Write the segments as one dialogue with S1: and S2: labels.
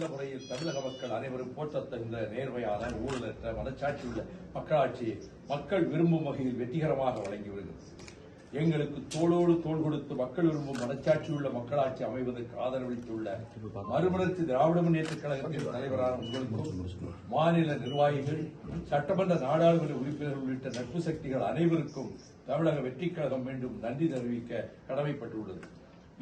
S1: நல்ல முறையில் தமிழக மக்கள் அனைவரும் போற்றத்தகுந்த நேர்மையான ஊழலற்ற மனச்சாட்சியுள்ள மக்களாட்சியை மக்கள் விரும்பும் வகையில் வெற்றிகரமாக வழங்கி வருகிறது. எங்களுக்கு தோளோடு தோள் கொடுத்து மக்கள் விரும்பும் மனச்சாட்சியுள்ள மக்களாட்சி அமைவதற்கு ஆதரவளித்துள்ள மறுமலர்ச்சி திராவிட முன்னேற்றக் கழகத்தின் தலைவரான உங்களுக்கும் மாநில நிர்வாகிகள், சட்டமன்ற நாடாளுமன்ற உறுப்பினர்கள் உள்ளிட்ட நட்பு சக்திகள் அனைவருக்கும் தமிழக வெற்றிக் கழகம் மீண்டும் நன்றி தெரிவிக்க கடமைப்பட்டுள்ளது.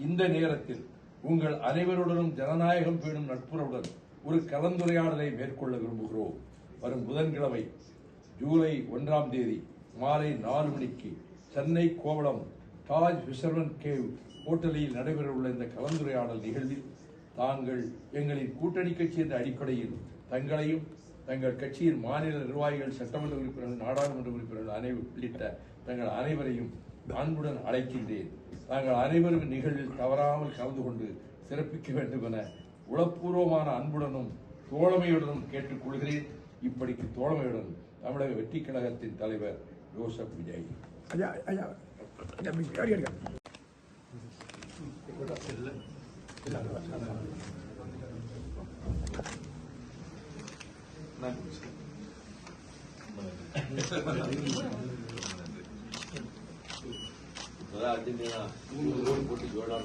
S1: இந்த நேரத்தில் உங்கள் அனைவருடனும் ஜனநாயகம் பேணும் நட்புறவுடன் ஒரு கலந்துரையாடலை மேற்கொள்ள விரும்புகிறோம். வரும் புதன்கிழமை ஜூலை 1ஆம் தேதி மாலை 4 மணிக்கு சென்னை கோவளம் தாஜ் ஃபிஷர்மன் கேவ் ஹோட்டலில் நடைபெறவுள்ள இந்த கலந்துரையாடல் நிகழ்வில் தாங்கள் எங்களின் கூட்டணி கட்சி என்ற அடிப்படையில் தங்களையும் தங்கள் கட்சியின் மாநில நிர்வாகிகள், சட்டமன்ற உறுப்பினர்கள், நாடாளுமன்ற உறுப்பினர்கள் உள்ளிட்ட தங்கள் அனைவரையும் அன்புடன் அழைக்கின்றேன். தாங்கள் அனைவரும் நிகழ்வில் தவறாமல் கலந்து கொண்டு சிறப்பிக்க வேண்டும் என உளப்பூர்வமான அன்புடனும் தோழமையுடனும் கேட்டுக் கொள்கிறேன். இப்படிக்கு தோழமையுடன் தமிழக வெற்றிக் கழகத்தின் தலைவர் ஜோசப் விஜய். அர்ஜென்டினா போட்டி ஜோடான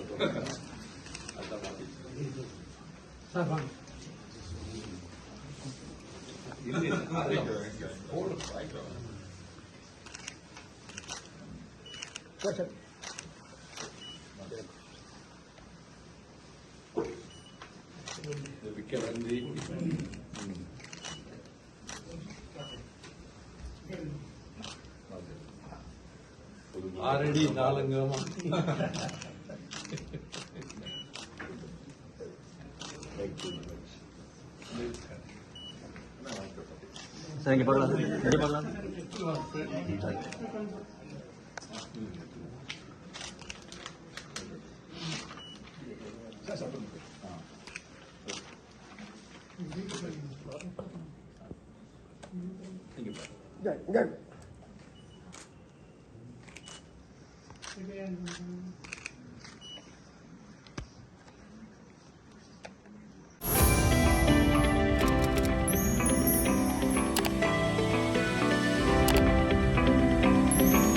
S1: மிக்க நன்றி. ஆறடி நாலங்கமா
S2: சரிங்க, பார்க்கலாம் ரெடி பண்ணலாம்.
S3: Go.